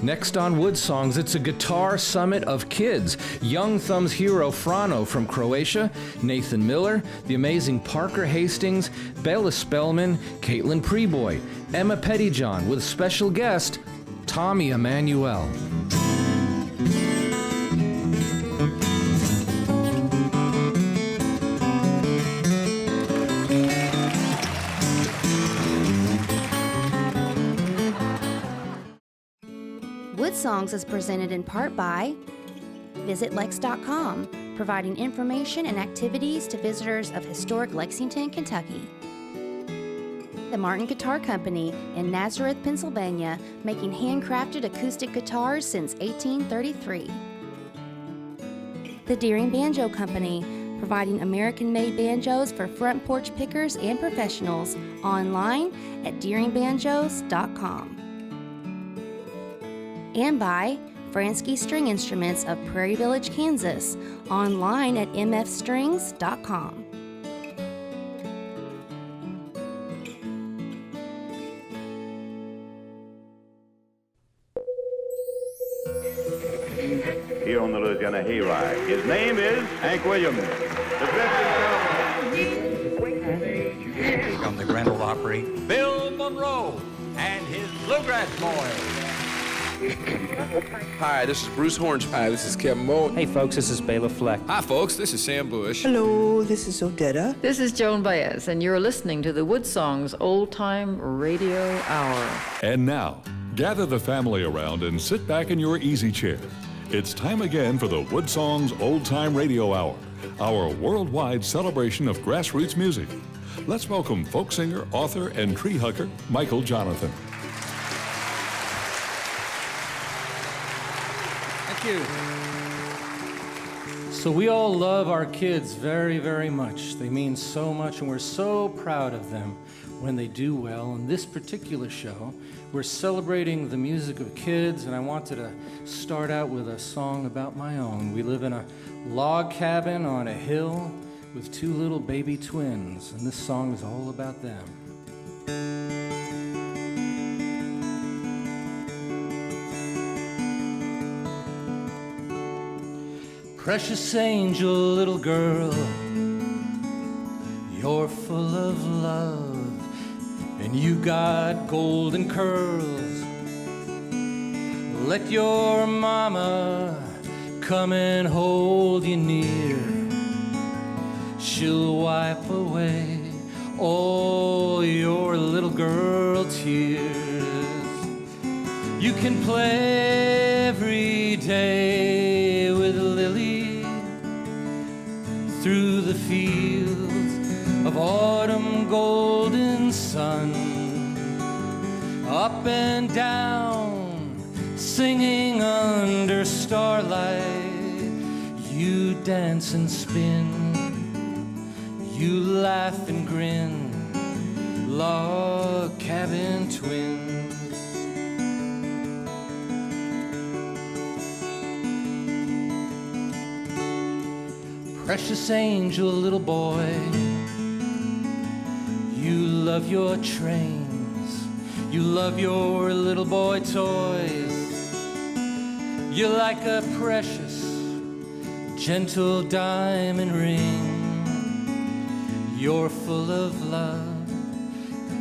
Next on WoodSongs, it's a guitar summit of kids. Young Thumb's hero Frano from Croatia, Nathan Miller, the amazing Parker Hastings, Bella Spielman, Caitlyn Preboy, Emma Pettyjohn with special guest Tommy Emmanuel. WoodSongs is presented in part by VisitLex.com, providing information and activities to visitors of historic Lexington, Kentucky. The Martin Guitar Company in Nazareth, Pennsylvania, making handcrafted acoustic guitars since 1833. The Deering Banjo Company, providing American-made banjos for front porch pickers and professionals, online at DeeringBanjos.com. And by Fransky String Instruments of Prairie Village, Kansas, online at mfstrings.com. Here on the Louisiana Hayride, his name is Hank Williams. The From the Grand Ole Opry, Bill Monroe and his Bluegrass Boys. Hi, this is Bruce Horns. Hi, this is Kevin Moe. Hey folks, this is Bela Fleck. Hi folks, this is Sam Bush. Hello, this is Odetta. This is Joan Baez, and you're listening to the WoodSongs Old Time Radio Hour. And now, gather the family around and sit back in your easy chair. It's time again for the WoodSongs Old Time Radio Hour, our worldwide celebration of grassroots music. Let's welcome folk singer, author, and tree hugger, Michael Jonathan. Thank you. So we all love our kids very, very much. They mean so much, and we're so proud of them when they do well. In this particular show, we're celebrating the music of kids, and I wanted to start out with a song about my own. We live in a log cabin on a hill with two little baby twins, and this song is all about them. Precious angel, little girl, you're full of love, and you got golden curls. Let your mama come and hold you near. She'll wipe away all your little girl tears. You can play every day with Lily through the fields of autumn golden sun, up and down, singing under starlight. You dance and spin, you laugh and grin, log cabin twins. Precious angel, little boy, you love your trains, you love your little boy toys. You're like a precious, gentle diamond ring. You're full of love,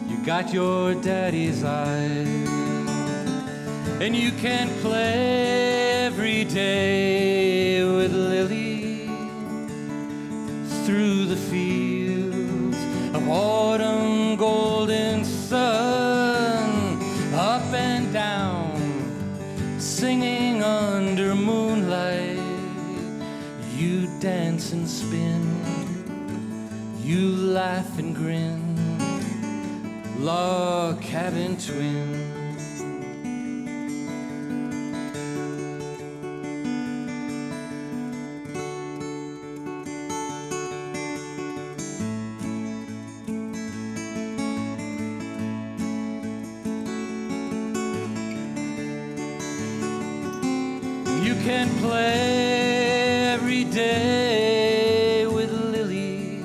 you got your daddy's eyes. And you can play every day with Lily through the fields of autumn golden sun, up and down, singing under moonlight. You dance and spin, you laugh and grin, log cabin twins. You can play every day with Lily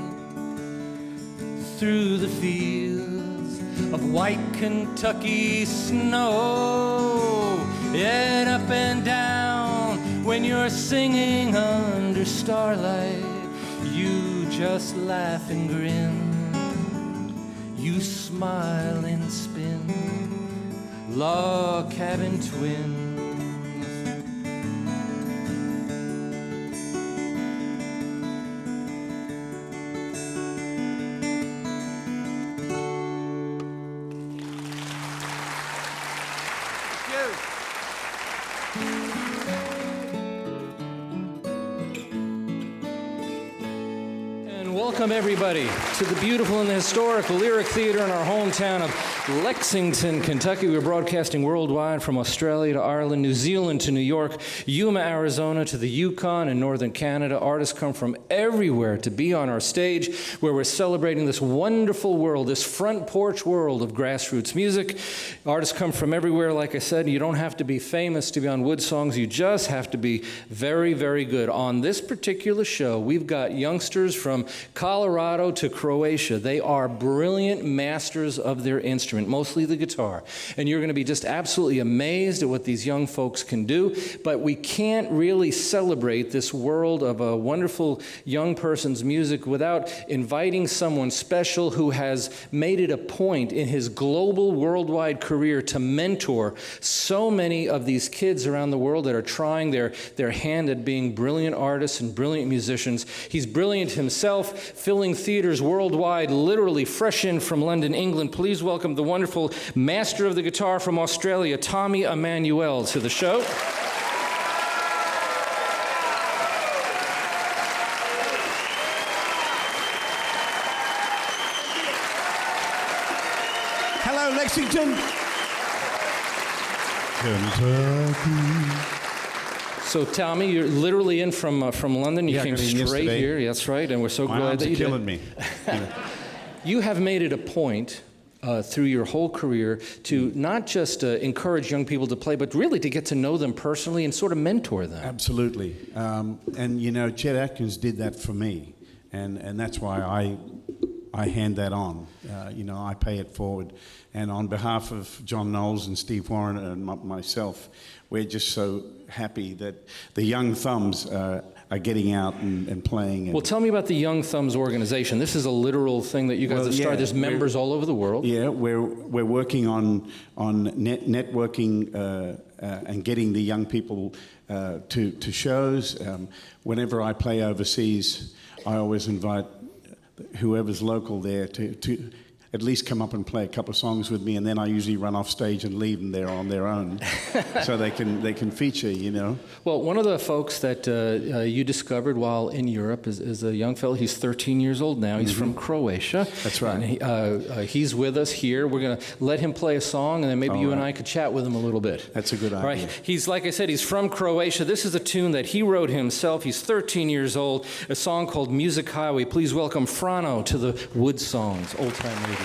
through the fields of white Kentucky snow. and up and down. When you're singing under starlight, you just laugh and grin. You smile and spin, log cabin twins. Welcome, everybody, to the beautiful and the historical Lyric Theater in our hometown of Lexington, Kentucky. We're broadcasting worldwide from Australia to Ireland, New Zealand to New York, Yuma, Arizona to the Yukon and northern Canada. Artists come from everywhere to be on our stage where we're celebrating this wonderful world, this front porch world of grassroots music. Artists come from everywhere, like I said. You don't have to be famous to be on WoodSongs. You just have to be very, very good. On this particular show, we've got youngsters from Colorado to Croatia. They are brilliant masters of their instrument, mostly the guitar. And you're going to be just absolutely amazed at what these young folks can do. But we can't really celebrate this world of a wonderful young person's music without inviting someone special who has made it a point in his global, worldwide career to mentor so many of these kids around the world that are trying their hand at being brilliant artists and brilliant musicians. He's brilliant himself, filling theaters worldwide, literally fresh in from London, England. Please welcome the wonderful master of the guitar from Australia, Tommy Emmanuel, to the show. Hello, Lexington. Kentucky. So, Tommy, you're literally in from London. You came straight here. That's right, and we're so glad that you did. My arms are killing me. You have made it a point through your whole career to not just encourage young people to play, but really to get to know them personally and sort of mentor them. Absolutely. And, you know, Chet Atkins did that for me, and that's why I hand that on. You know, I pay it forward. And on behalf of John Knowles and Steve Warren and myself, we're just so happy that the young thumbs are getting out and playing. Well, tell me about the Young Thumbs organization. This is a literal thing that you guys have started. There's members all over the world. Yeah, we're working on networking and getting the young people to shows. Whenever I play overseas, I always invite whoever's local there to at least come up and play a couple of songs with me, and then I usually run off stage and leave them there on their own, so they can feature, you know. Well, one of the folks that you discovered while in Europe is a young fellow. He's 13 years old now. He's from Croatia. That's right. And he's with us here. We're going to let him play a song, and then maybe you and I could chat with him a little bit. That's a good idea. Right. He's, like I said, he's from Croatia. This is a tune that he wrote himself. He's 13 years old. A song called Music Highway. Please welcome Frano to the WoodSongs Old Time Radio.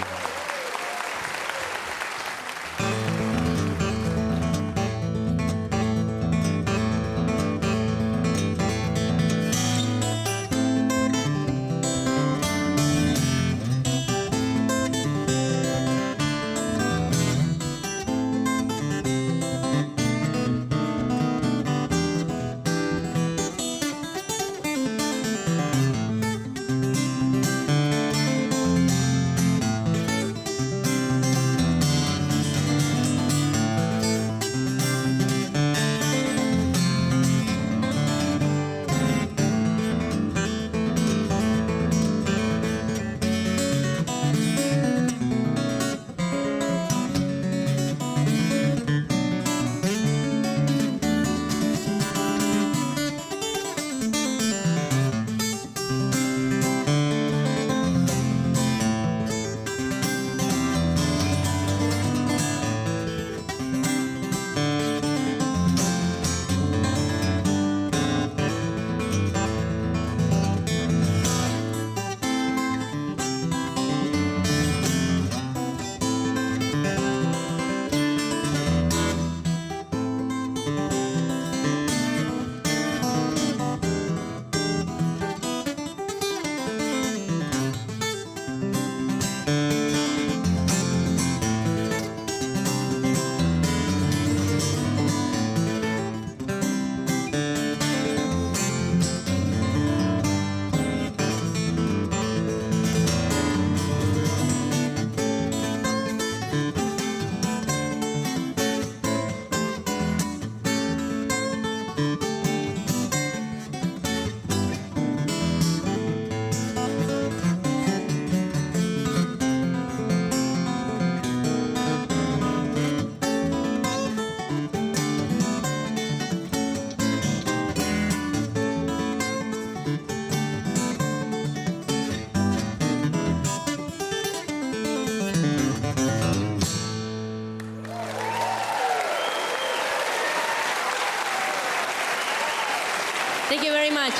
Thank you very much.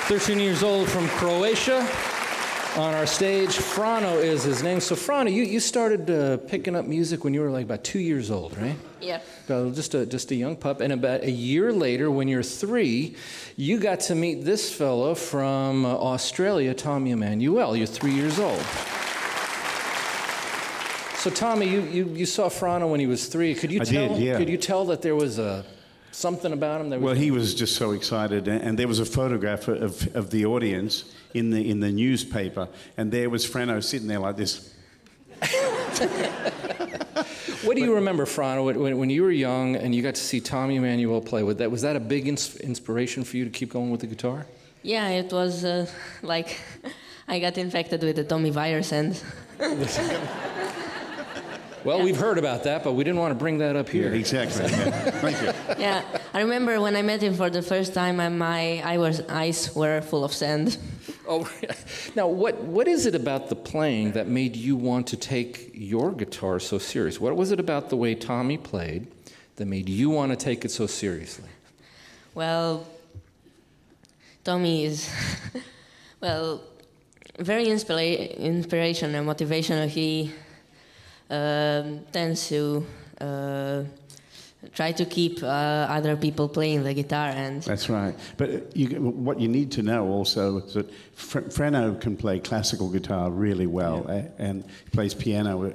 13 years old from Croatia. On our stage, Frano is his name. So Frano, you started picking up music when you were like about 2 years old, right? Yeah. Just a young pup. And about a year later, when you're 3, you got to meet this fellow from Australia, Tommy Emmanuel. You're 3 years old. So Tommy, you saw Frano when he was 3. Could you Could you tell that there was something about him? Well, he was just so excited, and there was a photograph of the audience in the newspaper, and there was Frano sitting there like this. What do you remember, Frano, when you were young and you got to see Tommy Emmanuel play? Was that a big inspiration for you to keep going with the guitar? Yeah, it was like I got infected with the Tommy virus and... Well, we've heard about that, but we didn't want to bring that up here. Yeah, exactly. Thank you. Yeah, I remember when I met him for the first time, my eyes were full of sand. Oh, now what is it about the playing that made you want to take your guitar so serious? What was it about the way Tommy played that made you want to take it so seriously? Well, Tommy is, well, very inspirational and motivational. He tends to try to keep other people playing the guitar. And that's right. But what you need to know also is that Frano can play classical guitar really well, and he plays piano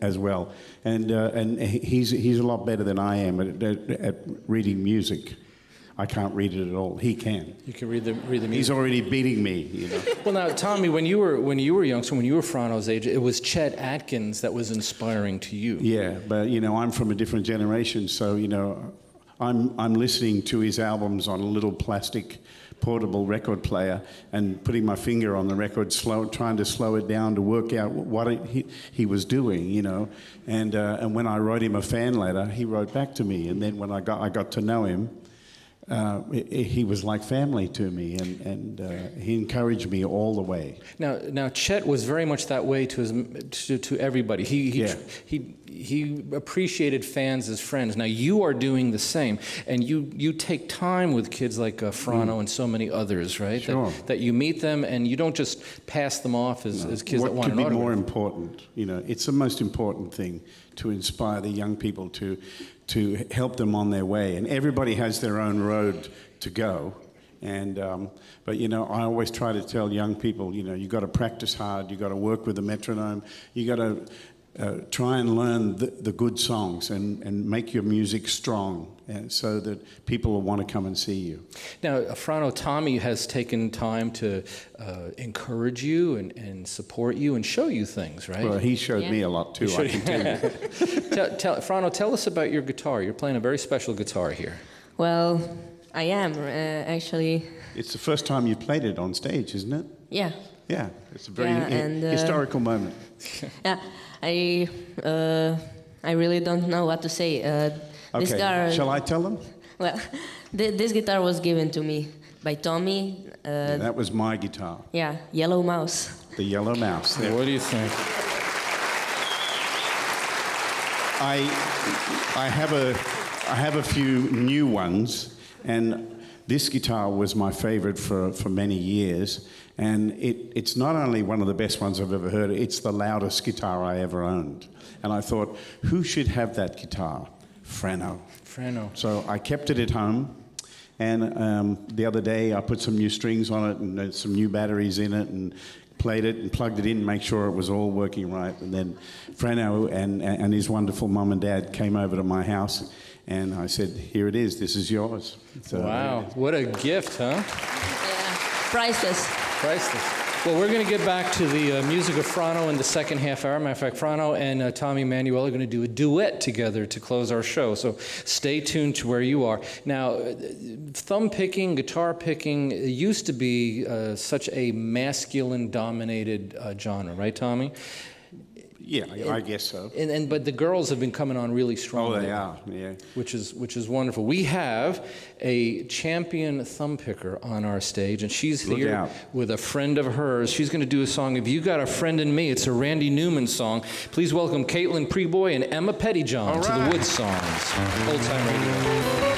as well. And he's a lot better than I am at reading music. I can't read it at all. He can. You can read the music. He's already beating me, you know. Well, now, Tommy, when you were young, so when you were Frano's age, it was Chet Atkins that was inspiring to you. Yeah, but I'm from a different generation, so I'm listening to his albums on a little plastic portable record player and putting my finger on the record, trying to slow it down to work out what he was doing, And when I wrote him a fan letter, he wrote back to me, and then when I got to know him. He was like family to me, and he encouraged me all the way. Now, Chet was very much that way to everybody. He appreciated fans as friends. Now you are doing the same, and you take time with kids like Frano and so many others, right? Sure. That you meet them and you don't just pass them off as kids that want an autograph. What could be more important? It's the most important thing to inspire the young people to help them on their way. And everybody has their own road to go. And but I always try to tell young people, you got to practice hard. You got to work with the metronome. You got to try and learn the good songs and make your music strong, so that people will want to come and see you. Now, Frano, Tommy has taken time to encourage you and support you and show you things, right? Well, he showed me a lot too, I can tell you. Frano, tell us about your guitar. You're playing a very special guitar here. Well, I am, actually. It's the first time you played it on stage, isn't it? Yeah. Yeah, it's a very historical moment. Yeah, I really don't know what to say. This guitar, shall I tell them? Well, this guitar was given to me by Tommy. That was my guitar. Yeah, Yellow Mouse. The Yellow Mouse. There. What do you think? I have a few new ones, and this guitar was my favorite for many years. And it's not only one of the best ones I've ever heard, it's the loudest guitar I ever owned. And I thought, who should have that guitar? Frano. So I kept it at home, and the other day I put some new strings on it and some new batteries in it and played it and plugged it in, make sure it was all working right. And then Frano and his wonderful mum and dad came over to my house, and I said, here it is, this is yours. So, wow, what a gift, huh? Yeah, priceless. Well, we're going to get back to the music of Frano in the second half hour. Matter of fact, Frano and Tommy Emmanuel are going to do a duet together to close our show. So stay tuned to where you are. Now, thumb picking, guitar picking used to be such a masculine-dominated genre, right, Tommy? Yeah, I guess so. But the girls have been coming on really strong. Oh, they are, yeah. Which is wonderful. We have a champion thumb picker on our stage, and she's here with a friend of hers. She's going to do a song, If You Got a Friend in Me. It's a Randy Newman song. Please welcome Caitlyn Preboy and Emma Pettyjohn to the WoodSongs Old Time Radio.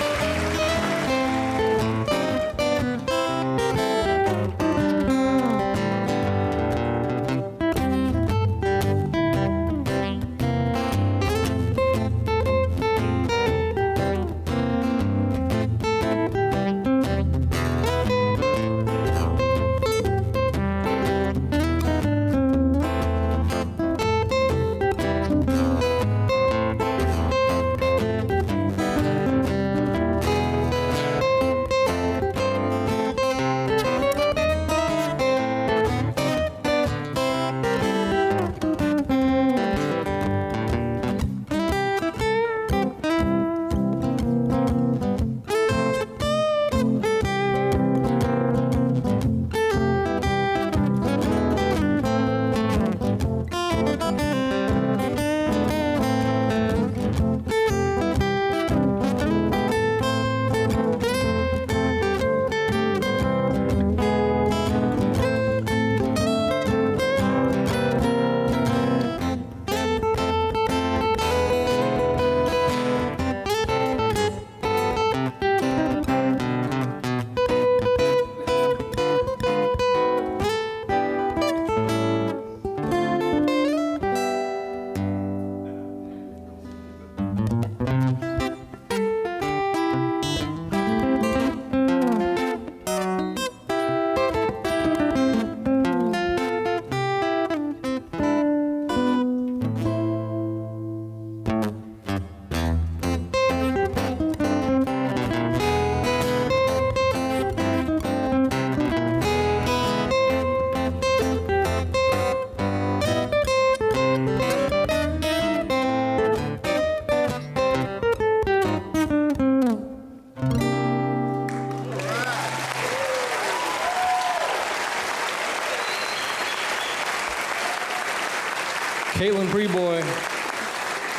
Caitlyn Preboy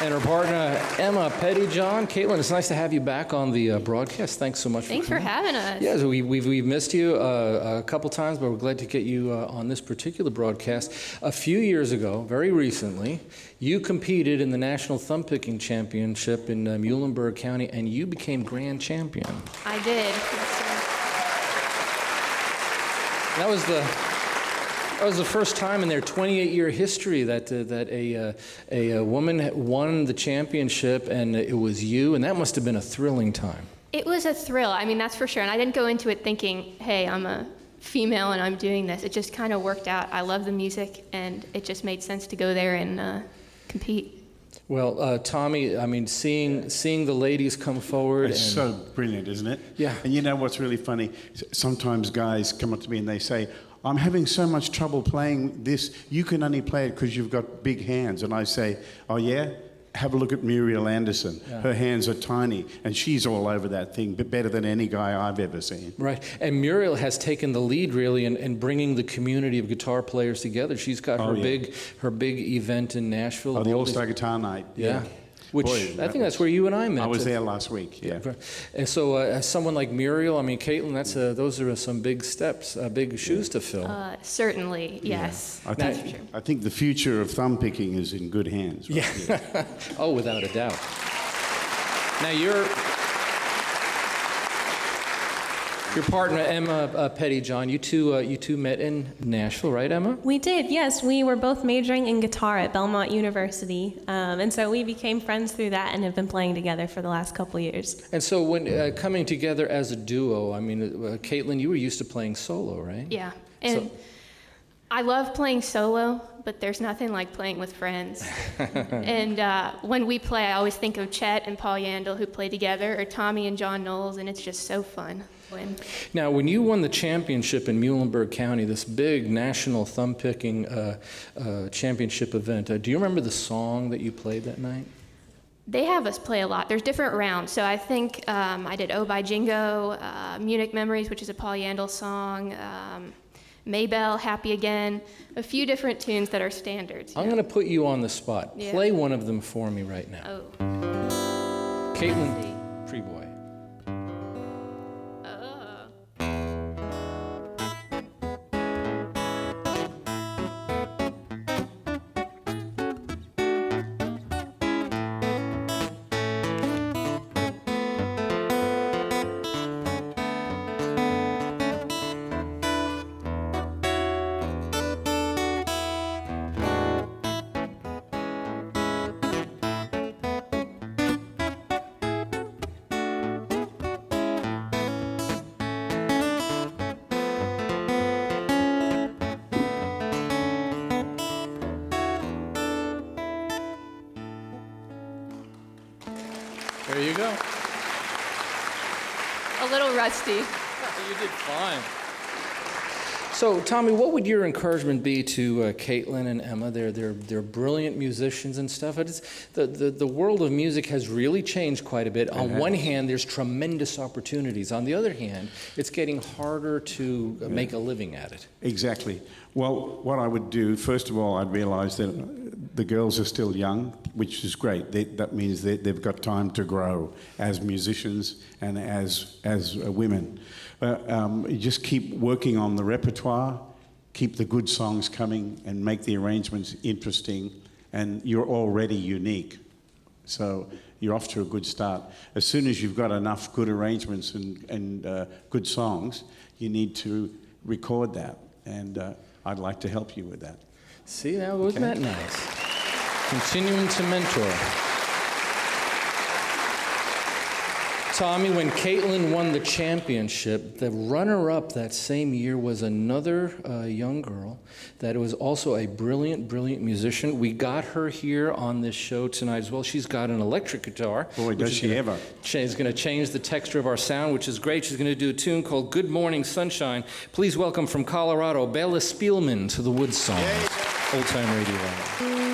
and her partner, Emma Pettyjohn. Caitlyn, it's nice to have you back on the broadcast. Thanks so much Thanks for having us. Yeah, so we've missed you a couple times, but we're glad to get you on this particular broadcast. A few years ago, very recently, you competed in the National Thumb Picking Championship in Muhlenberg County, and you became grand champion. I did. That was the first time in their 28-year history that a woman won the championship, and it was you, and that must have been a thrilling time. It was a thrill. I mean, that's for sure. And I didn't go into it thinking, hey, I'm a female and I'm doing this. It just kind of worked out. I love the music, and it just made sense to go there and compete. Well, Tommy, I mean, seeing the ladies come forward. It's so brilliant, isn't it? Yeah. And you know what's really funny? Sometimes guys come up to me and they say, I'm having so much trouble playing this. You can only play it because you've got big hands. And I say, oh, yeah? Have a look at Muriel Anderson. Yeah. Her hands are tiny, and she's all over that thing, but better than any guy I've ever seen. Right. And Muriel has taken the lead, really, in bringing the community of guitar players together. She's got her big event in Nashville. Oh, the All-Star Guitar Night. Yeah. Which I think that's where you and I met. I was there last week, yeah. And so as someone like Muriel, I mean, Caitlyn, those are some big steps, big shoes to fill. Certainly, yes. Yeah. I think the future of thumb picking is in good hands. Right? Yeah. Oh, without a doubt. Now, your partner, Emma Pettyjohn, you two met in Nashville, right, Emma? We did, yes. We were both majoring in guitar at Belmont University, and so we became friends through that and have been playing together for the last couple years. And so when coming together as a duo, I mean, Caitlyn, you were used to playing solo, right? Yeah, and I love playing solo, but there's nothing like playing with friends. And when we play, I always think of Chet and Paul Yandel, who play together, or Tommy and John Knowles, and it's just so fun. Now, when you won the championship in Muhlenberg County, this big national thumb-picking championship event, do you remember the song that you played that night? They have us play a lot. There's different rounds. So I think I did Oh by Jingo, Munich Memories, which is a Paul Yandel song, Maybelle, Happy Again, a few different tunes that are standards. I'm going to put you on the spot. Yeah. Play one of them for me right now. Oh. Caitlyn, Free Boy. There you go. A little rusty. You did fine. So, Tommy, what would your encouragement be to Caitlyn and Emma? They're brilliant musicians and stuff. It's, the world of music has really changed quite a bit. On one hand, there's tremendous opportunities. On the other hand, it's getting harder to make a living at it. Exactly. Well, what I would do, first of all, I'd realize that the girls are still young, which is great. That means they've got time to grow as musicians and as women. You just keep working on the repertoire, keep the good songs coming, and make the arrangements interesting, and you're already unique. So you're off to a good start. As soon as you've got enough good arrangements and good songs, you need to record that, and I'd like to help you with that. See, now, wasn't that nice? Continuing to mentor. Tommy, when Caitlyn won the championship, the runner-up that same year was another young girl that was also a brilliant, brilliant musician. We got her here on this show tonight as well. She's got an electric guitar. Boy, does she ever. She's going to change the texture of our sound, which is great. She's going to do a tune called Good Morning Sunshine. Please welcome from Colorado, Bella Spielman to the WoodSongs Old Time Radio Hour.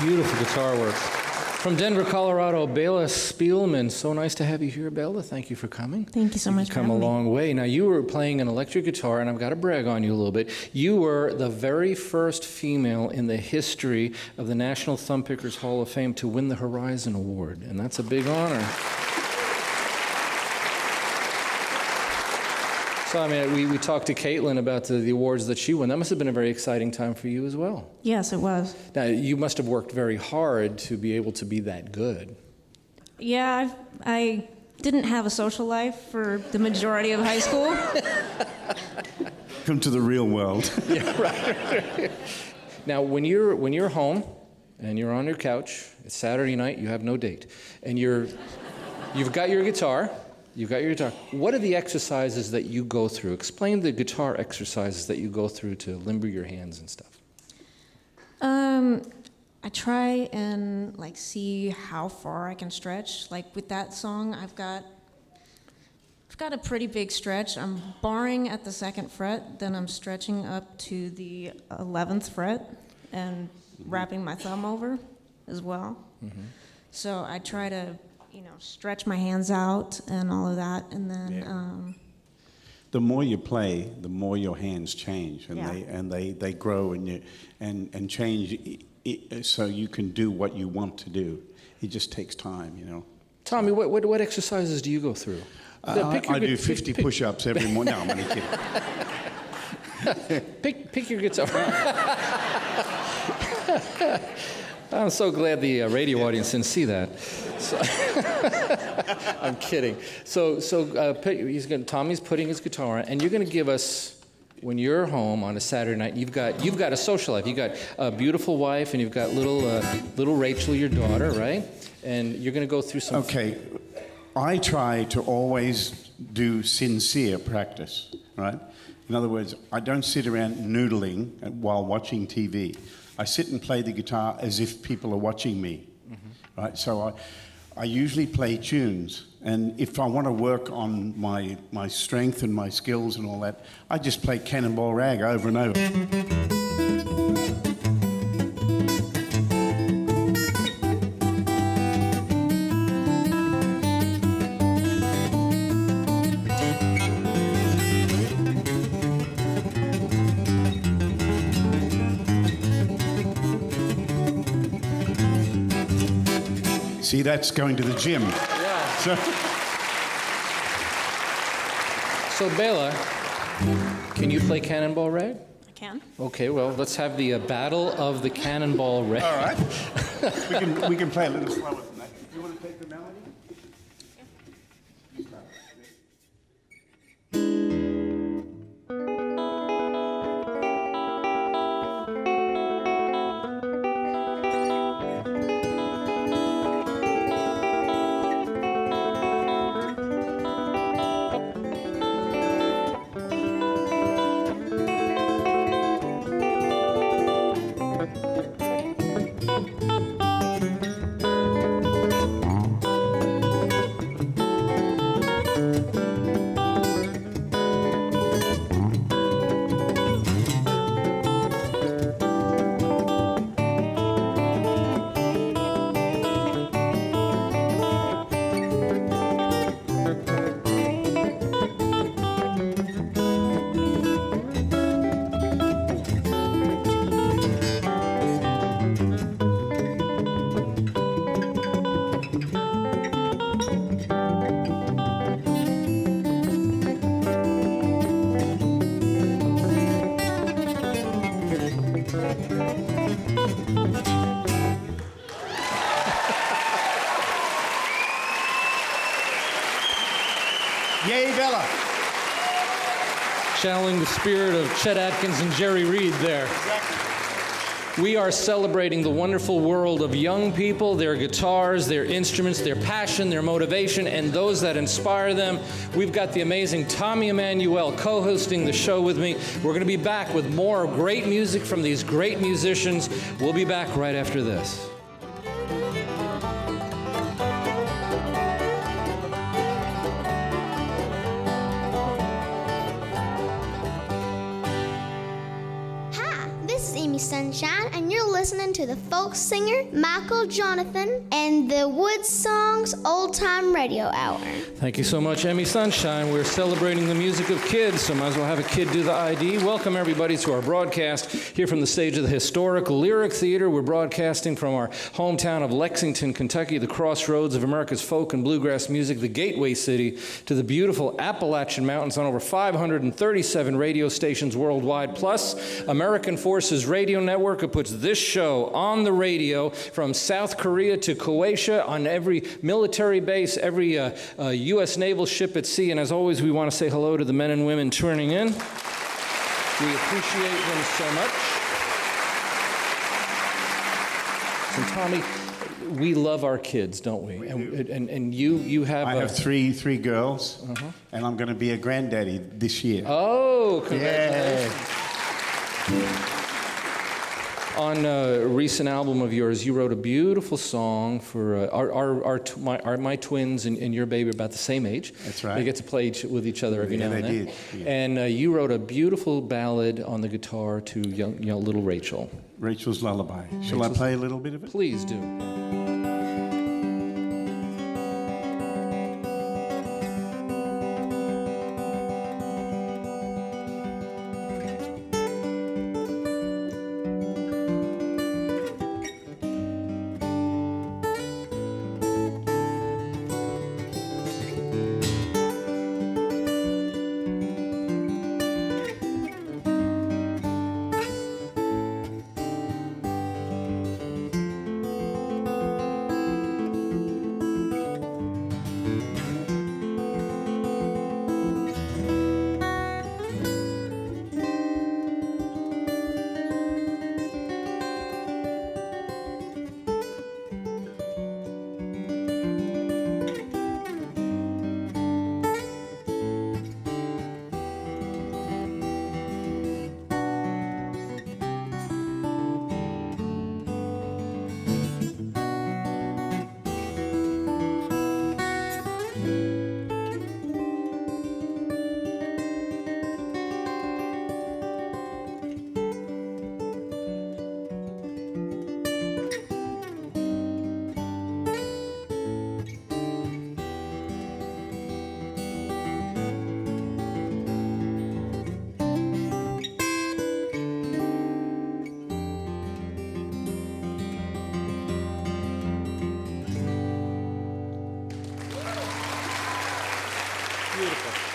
Beautiful guitar work. From Denver, Colorado, Bela Spielman. So nice to have you here, Bela. Thank you for coming. Thank you so much for You've come a having me. long way. Now, you were playing an electric guitar, and I've got to brag on you a little bit. You were the very first female in the history of the National Thumbpickers Hall of Fame to win the Horizon Award, and that's a big honor. So, I mean, we talked to Caitlyn about the awards that she won. That must have been a very exciting time for you as well. Yes, it was. Now, you must have worked very hard to be able to be that good. Yeah, I didn't have a social life for the majority of high school. Come to the real world. Yeah, right. Now, when you're home and you're on your couch, it's Saturday night, you have no date, and you've got your guitar. What are the exercises that you go through? Explain the guitar exercises that you go through to limber your hands and stuff. I try and see how far I can stretch. Like with that song, I've got a pretty big stretch. I'm barring at the 2nd fret, then I'm stretching up to the 11th fret and wrapping my thumb over as well. Mm-hmm. So I try to stretch my hands out and all of that, and then the more you play, the more your hands change, and they grow and change, so you can do what you want to do. It just takes time, Tommy, what exercises do you go through? I do 50 push-ups every morning. No, I'm only kidding. Pick your guitar. I'm so glad the radio audience didn't see that. So I'm kidding. Tommy's putting his guitar on, and you're going to give us, when you're home on a Saturday night, you've got a social life. You've got a beautiful wife, and you've got little Rachel, your daughter, right? And you're going to go through some. Okay, I try to always do sincere practice, right? In other words, I don't sit around noodling while watching TV. I sit and play the guitar as if people are watching me, right? So I usually play tunes, and if I want to work on my strength and my skills and all that, I just play Cannonball Rag over and over. See, that's going to the gym. Yeah. So Bela, can you play Cannonball Rag? I can. Okay, well, let's have the battle of the Cannonball Rag. All right. we can play a little slower than that. Do you want to take the melody? Yay, Bela. Channeling the spirit of Chet Atkins and Jerry Reed there. Exactly. We are celebrating the wonderful world of young people, their guitars, their instruments, their passion, their motivation, and those that inspire them. We've got the amazing Tommy Emmanuel co-hosting the show with me. We're going to be back with more great music from these great musicians. We'll be back right after this. This is Emmy Sunshine, and you're listening to the folk singer Michael Jonathan and the WoodSongs Old Time Radio Hour. Thank you so much, Emmy Sunshine. We're celebrating the music of kids, so might as well have a kid do the ID. Welcome, everybody, to our broadcast here from the stage of the historic Lyric Theater. We're broadcasting from our hometown of Lexington, Kentucky, the crossroads of America's folk and bluegrass music, the gateway city to the beautiful Appalachian Mountains on over 537 radio stations worldwide, plus American Forces Radio Network, who puts this show on the radio from South Korea to Croatia, on every military base, every U.S. naval ship at sea. And as always, we want to say hello to the men and women tuning in. We appreciate them so much. And Tommy, we love our kids, don't we? And you have... I have three girls, and I'm going to be a granddaddy this year. Oh, congratulations. Yeah. On a recent album of yours, you wrote a beautiful song for my twins and your baby are about the same age. That's right. They get to play with each other every now and then. They did. Yeah. And you wrote a beautiful ballad on the guitar to young little Rachel. Rachel's Lullaby. Shall I play a little bit of it? Please do.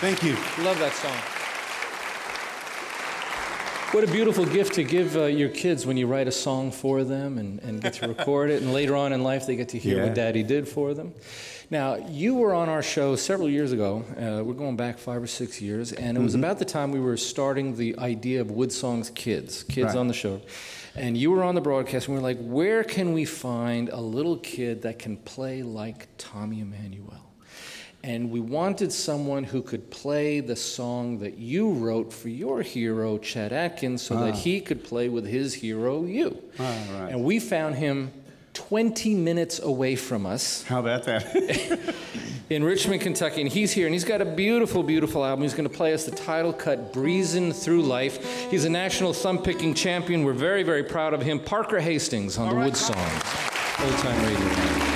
Thank you. Love that song. What a beautiful gift to give your kids when you write a song for them and get to record it, and later on in life they get to hear what Daddy did for them. Now, you were on our show several years ago. We're going back 5 or 6 years, and it was about the time we were starting the idea of WoodSongs Kids on the show. And you were on the broadcast, and we were like, where can we find a little kid that can play like Tommy Emmanuel? And we wanted someone who could play the song that you wrote for your hero, Chet Atkins, so that he could play with his hero, you. Right. And we found him 20 minutes away from us. How about that? In Richmond, Kentucky. And he's here, and he's got a beautiful, beautiful album. He's going to play us the title cut, Breezin' Through Life. He's a national thumb-picking champion. We're very, very proud of him. Parker Hastings on the WoodSongs Old Time Radio.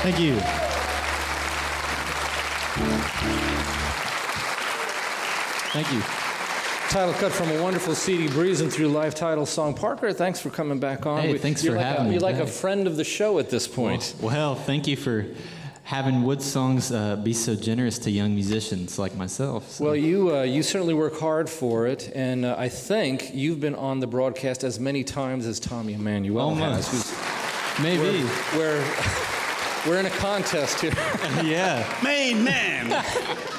Thank you. Thank you. Title cut from a wonderful CD, Breezing Through Life title song. Parker, thanks for coming back on. Hey, thanks for having me You're like a back. friend of the show at this point. Well, thank you for having WoodSongs be so generous to young musicians like myself. So. Well, you certainly work hard for it, and I think you've been on the broadcast as many times as Tommy Emmanuel Almost. has. Maybe. We're in a contest here. Yeah. Main man.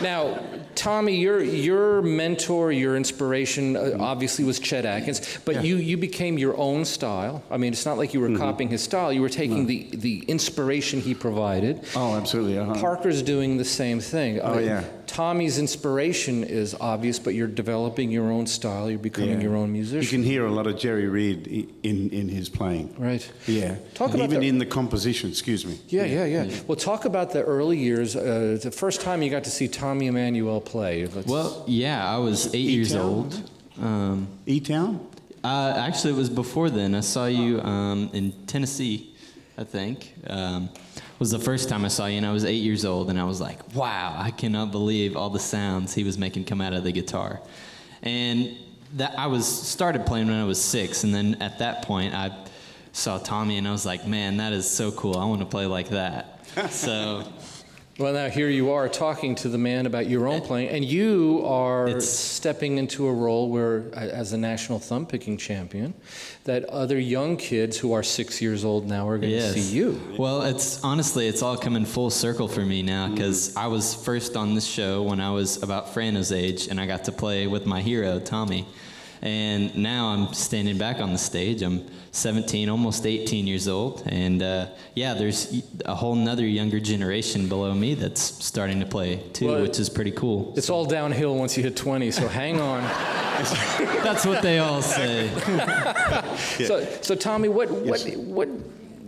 Now, Tommy, your mentor, your inspiration, obviously was Chet Atkins, but you became your own style. I mean, it's not like you were copying his style. You were taking the inspiration he provided. Oh, absolutely. Uh-huh. Parker's doing the same thing. Oh, yeah. Tommy's inspiration is obvious, but you're developing your own style. You're becoming your own musician. You can hear a lot of Jerry Reed in his playing. Right. Yeah. Talk and about even in the composition, excuse me. Yeah. Well, talk about the early years. The first time you got to see Tommy Emmanuel play. Well, yeah, I was 8 years old. E-Town? Actually, it was before then. I saw you in Tennessee, I think. Was the first time I saw you, and I was 8 years old, and I was like, wow, I cannot believe all the sounds he was making come out of the guitar. And that I started playing when I was 6, and then at that point, I saw Tommy, and I was like, man, that is so cool. I want to play like that. So... Well, now here you are talking to the man about your own playing, and you are stepping into a role where, as a national thumb-picking champion, that other young kids who are 6 years old now are going to see you. Well, honestly, it's all coming full circle for me now, because I was first on this show when I was about Frano's age, and I got to play with my hero, Tommy. And now I'm standing back on the stage. I'm 17, almost 18 years old. And there's a whole nother younger generation below me that's starting to play too, which is pretty cool. It's all downhill once you hit 20, so hang on. That's what they all say. So Tommy, what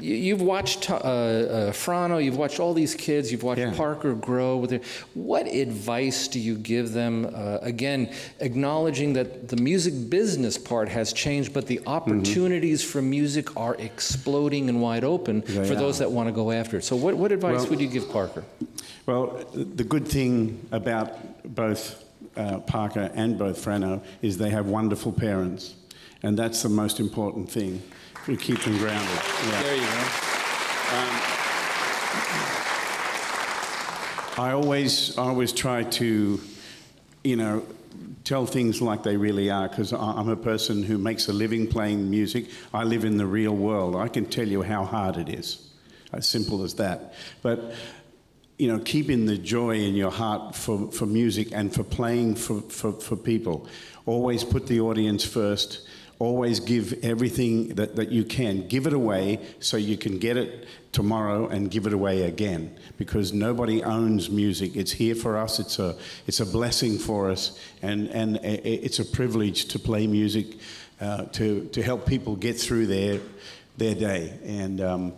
you've watched Frano, you've watched all these kids, you've watched Parker grow with it. What advice do you give them? Again, acknowledging that the music business part has changed, but the opportunities for music are exploding and wide open for those that want to go after it. So what advice would you give Parker? Well, the good thing about both Parker and both Frano is they have wonderful parents, and that's the most important thing. To keep them grounded. Yeah. There you go. I always try to, tell things like they really are, because I'm a person who makes a living playing music. I live in the real world. I can tell you how hard it is. As simple as that. But keeping the joy in your heart for music and for playing for people. Always put the audience first. Always give everything that you can. Give it away so you can get it tomorrow and give it away again. Because nobody owns music. It's here for us. It's a blessing for us, and it's a privilege to play music to help people get through their day. And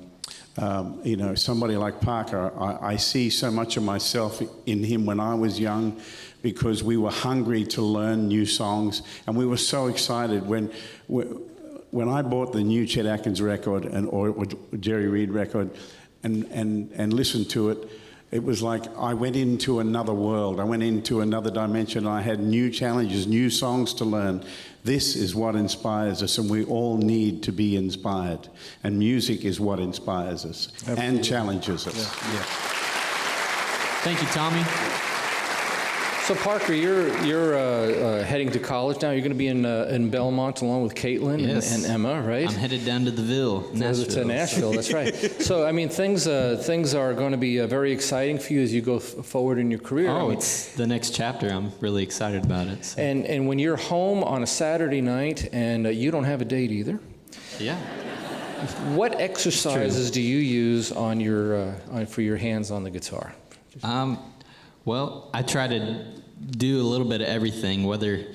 somebody like Parker, I see so much of myself in him when I was young, because we were hungry to learn new songs, and we were so excited when I bought the new Chet Atkins record or Jerry Reed record and listened to it. It was like I went into another world. I went into another dimension. I had new challenges, new songs to learn. This is what inspires us, and we all need to be inspired. And music is what inspires us and challenges us. Yeah. Thank you, Tommy. So Parker, you're heading to college now. You're going to be in Belmont along with Caitlyn and Emma, right? I'm headed down to the Ville, Nashville. To Nashville, that's right. So I mean, things are going to be very exciting for you as you go forward in your career. Oh, it's the next chapter. I'm really excited about it. So. And when you're home on a Saturday night and you don't have a date either. Yeah. What exercises do you use on your for your hands on the guitar? Well, I try to do a little bit of everything, whether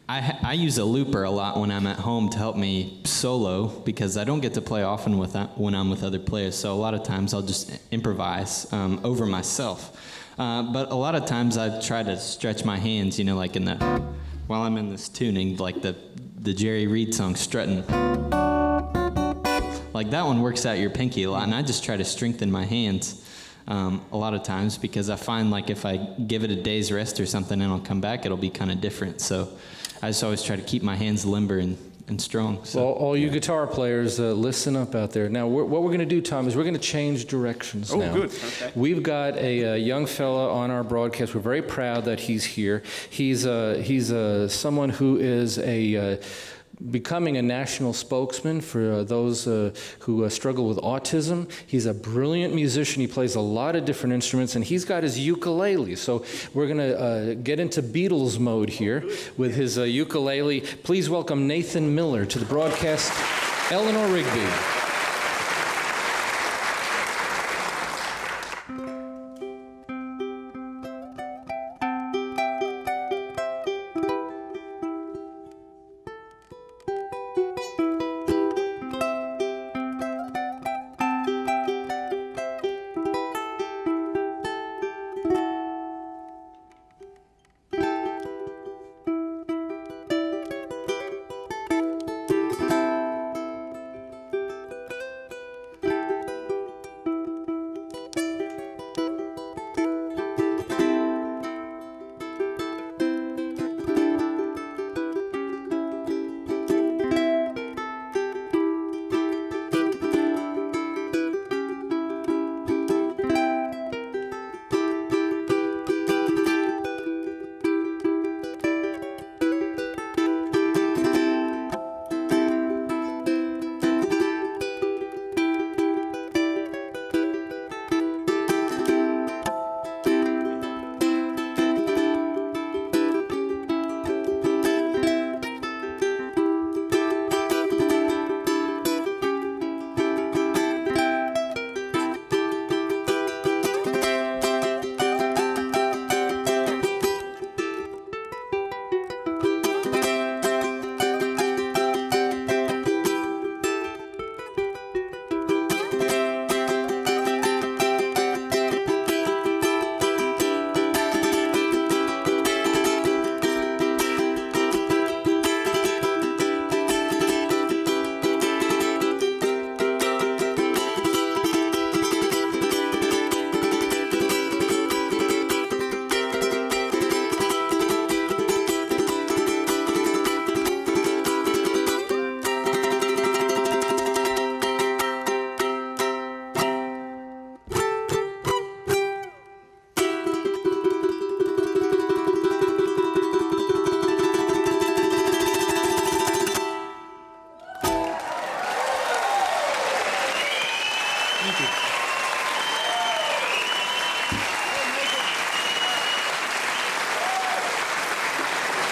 I use a looper a lot when I'm at home to help me solo, because I don't get to play often when I'm with other players, so a lot of times I'll just improvise over myself. But a lot of times I try to stretch my hands, like while I'm in this tuning, like the Jerry Reed song, Struttin'. Like that one works out your pinky a lot, and I just try to strengthen my hands. a lot of times, because I find like if I give it a day's rest or something and I'll come back, it'll be kind of different. So I just always try to keep my hands limber and strong. So, well, all you guitar players, listen up out there. Now, what we're going to do, Tom, is we're going to change directions now. Oh, good. Okay. We've got a young fella on our broadcast. We're very proud that he's here. He's someone who is becoming a national spokesman for those who struggle with autism. He's a brilliant musician. He plays a lot of different instruments, and he's got his ukulele. So we're going to get into Beatles mode here with his ukulele. Please welcome Nathan Miller to the broadcast, Eleanor Rigby.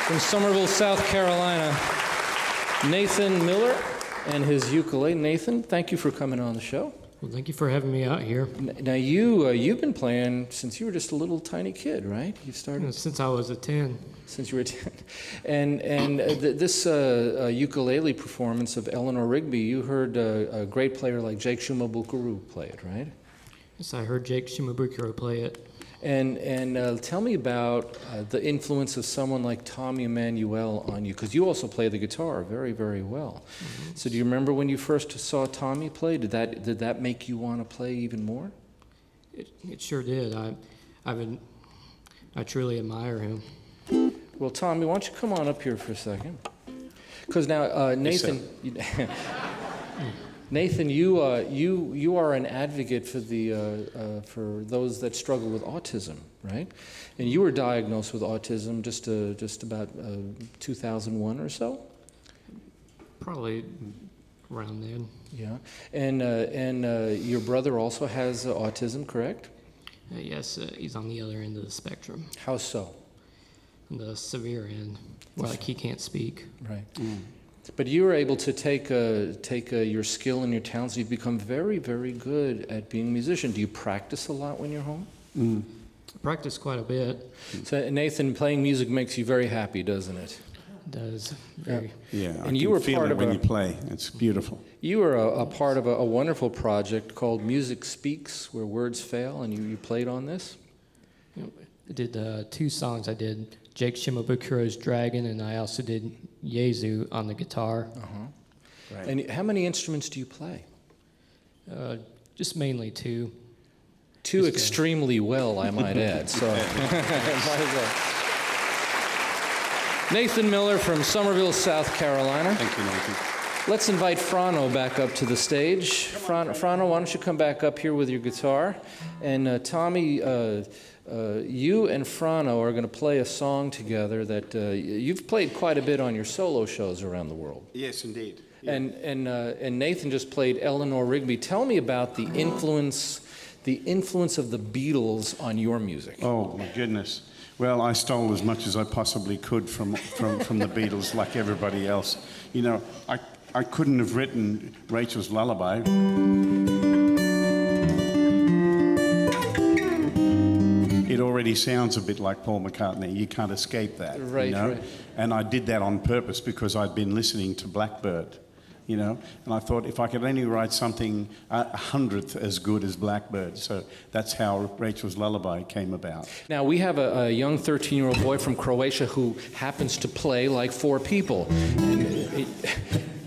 From Somerville, South Carolina, Nathan Miller and his ukulele. Nathan, thank you for coming on the show. Well, thank you for having me out here. Now, you've been playing since you were just a little tiny kid, right? You started since I was 10. Since you were 10. And this ukulele performance of Eleanor Rigby, you heard a great player like Jake Shimabukuro play it, right? Yes, I heard Jake Shimabukuro play it. And tell me about the influence of someone like Tommy Emmanuel on you, because you also play the guitar very, very well. Mm-hmm. So do you remember when you first saw Tommy play? Did that make you want to play even more? It sure did. I truly admire him. Well, Tommy, why don't you come on up here for a second? Because now, Nathan... Nathan, you are an advocate for for those that struggle with autism, right? And you were diagnosed with autism just about 2001 or so. Probably around then. Yeah, and your brother also has autism, correct? Yes, he's on the other end of the spectrum. How so? On the severe end, where like he can't speak. Right. Mm. But you were able to take your skill and your talents. You've become very, very good at being a musician. Do you practice a lot when you're home? Mm. I practice quite a bit. So Nathan, playing music makes you very happy, doesn't it? It does. Very. Yeah. And you were part of when you play. It's beautiful. You were a part of a wonderful project called Music Speaks, where words fail, and you played on this. I did 2 songs. I did Jake Shimabukuro's Dragon, and I also did Yezu on the guitar. Uh-huh. Right. And how many instruments do you play? Just mainly 2. Too extremely well, I might add. So, might as well. Nathan Miller from Somerville, South Carolina. Thank you, Nathan. Let's invite Frano back up to the stage. Frano, why don't you come back up here with your guitar? And Tommy, you and Frano are going to play a song together that you've played quite a bit on your solo shows around the world. Yes, indeed. Yeah. And Nathan just played Eleanor Rigby. Tell me about the influence of the Beatles on your music. Oh my goodness. Well, I stole as much as I possibly could from the Beatles, like everybody else. You know, I couldn't have written Rachel's Lullaby. It already sounds a bit like Paul McCartney. You can't escape that. Right, you know? right. And I did that on purpose because I'd been listening to Blackbird, you know. And I thought if I could only write something a hundredth as good as Blackbird. So that's how Rachel's Lullaby came about. Now, we have a young 13-year-old boy from Croatia who happens to play like four people. And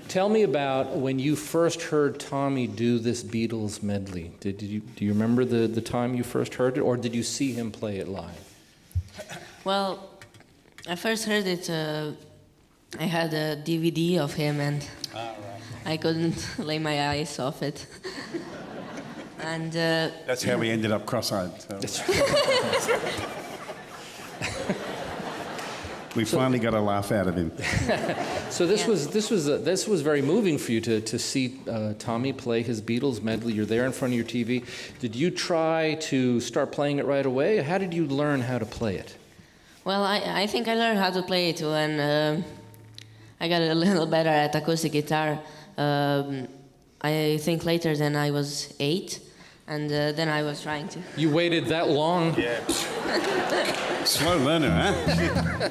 tell me about when you first heard Tommy do this Beatles medley. Do you remember the time you first heard it, or did you see him play it live? Well, I first heard it, I had a DVD of him, and I couldn't lay my eyes off it. And that's how we ended up cross-eyed. So. We finally got a laugh out of him. So this was very moving for you to see Tommy play his Beatles medley. You're there in front of your TV. Did you try to start playing it right away? How did you learn how to play it? well, I think I learned how to play it when I got a little better at acoustic guitar. I think later than I was 8, and then I was trying to. You waited that long? Yeah. Slow learner, huh?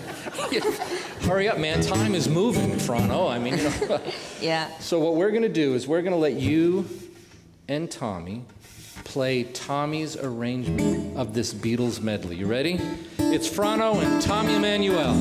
Hurry up, man. Time is moving, Frano. I mean, you know. Yeah. So what we're going to do is we're going to let you and Tommy play Tommy's arrangement of this Beatles medley. You ready? It's Frano and Tommy Emmanuel.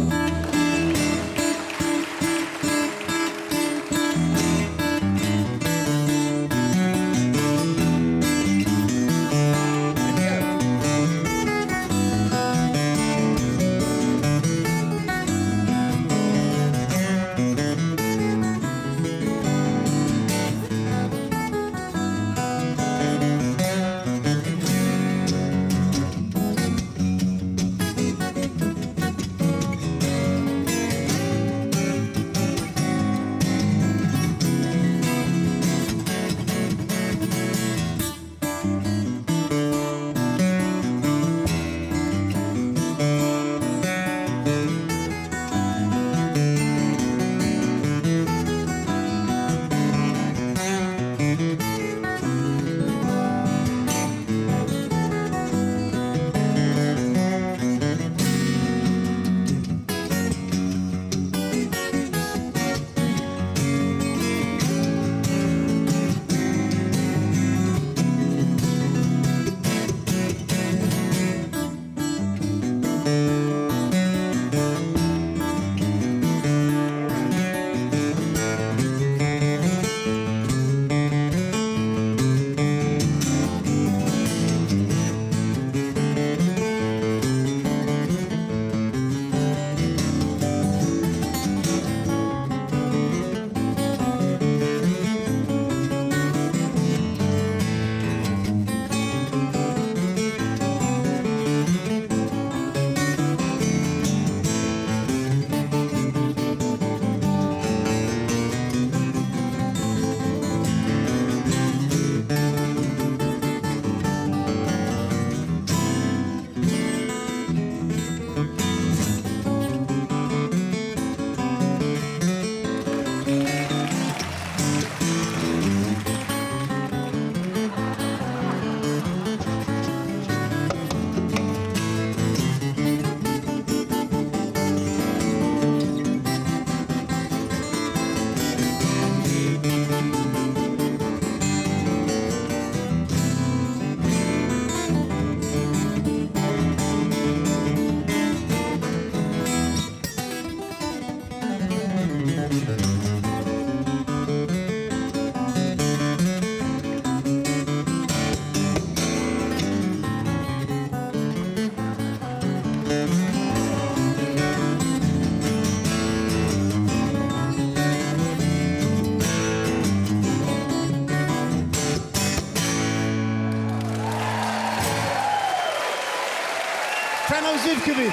Zivkovic.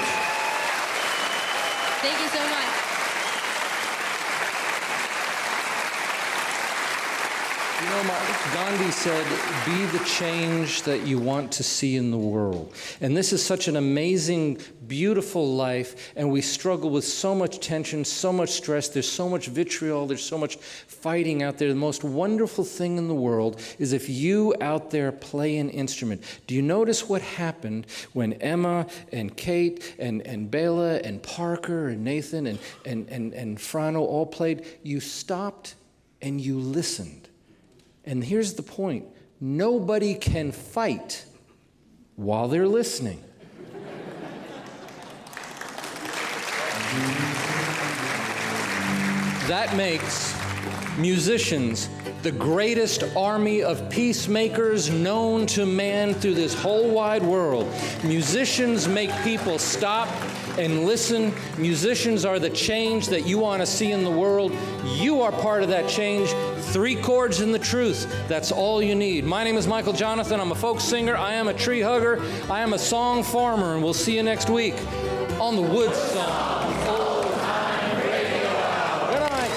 Thank you so much. You know, Gandhi said, be the change that you want to see in the world. And this is such an amazing, beautiful life, and we struggle with so much tension, so much stress, there's so much vitriol, there's so much fighting out there. The most wonderful thing in the world is if you out there play an instrument. Do you notice what happened when Emma and Kate and Bela and Parker and Nathan and Frano all played? You stopped and you listened. And here's the point. Nobody can fight while they're listening. That makes musicians the greatest army of peacemakers known to man through this whole wide world. Musicians make people stop and listen. Musicians are the change that you want to see in the world. You are part of that change. 3 chords and the truth. That's all you need. My name is Michael Jonathan. I'm a folk singer. I am a tree hugger. I am a song farmer, and we'll see you next week on the WoodSongs Old Time Radio Hour. Good night.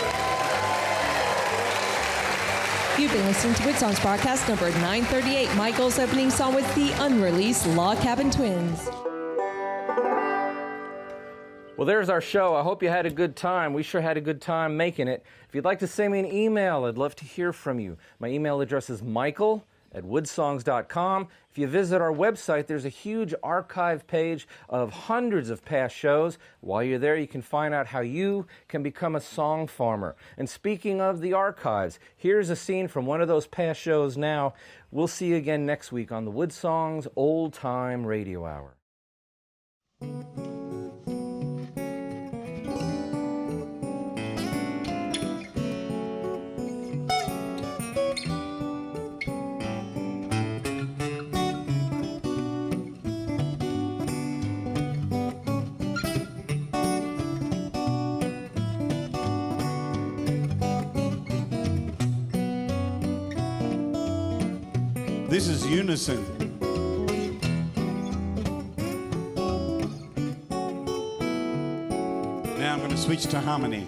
You've been listening to WoodSongs broadcast number 938. Michael's opening song with the unreleased Log Cabin Twins. Well, there's our show. I hope you had a good time. We sure had a good time making it. If you'd like to send me an email, I'd love to hear from you. My email address is michael@woodsongs.com. If you visit our website, there's a huge archive page of hundreds of past shows. While you're there, you can find out how you can become a song farmer. And speaking of the archives, here's a scene from one of those past shows now. We'll see you again next week on the WoodSongs Old Time Radio Hour. This is unison. Now I'm going to switch to harmony.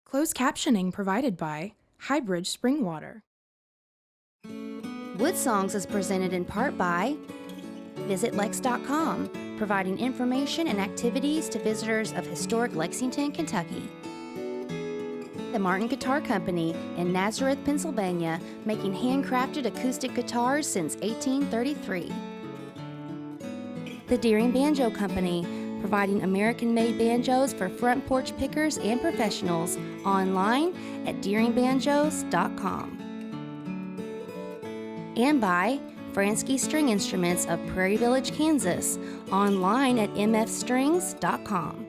Closed captioning provided by Highbridge Spring Water. WoodSongs is presented in part by VisitLex.com, providing information and activities to visitors of historic Lexington, Kentucky. The Martin Guitar Company in Nazareth, Pennsylvania, making handcrafted acoustic guitars since 1833. The Deering Banjo Company, providing American-made banjos for front porch pickers and professionals, online at deeringbanjos.com. And by Fransky String Instruments of Prairie Village, Kansas, online at mfstrings.com.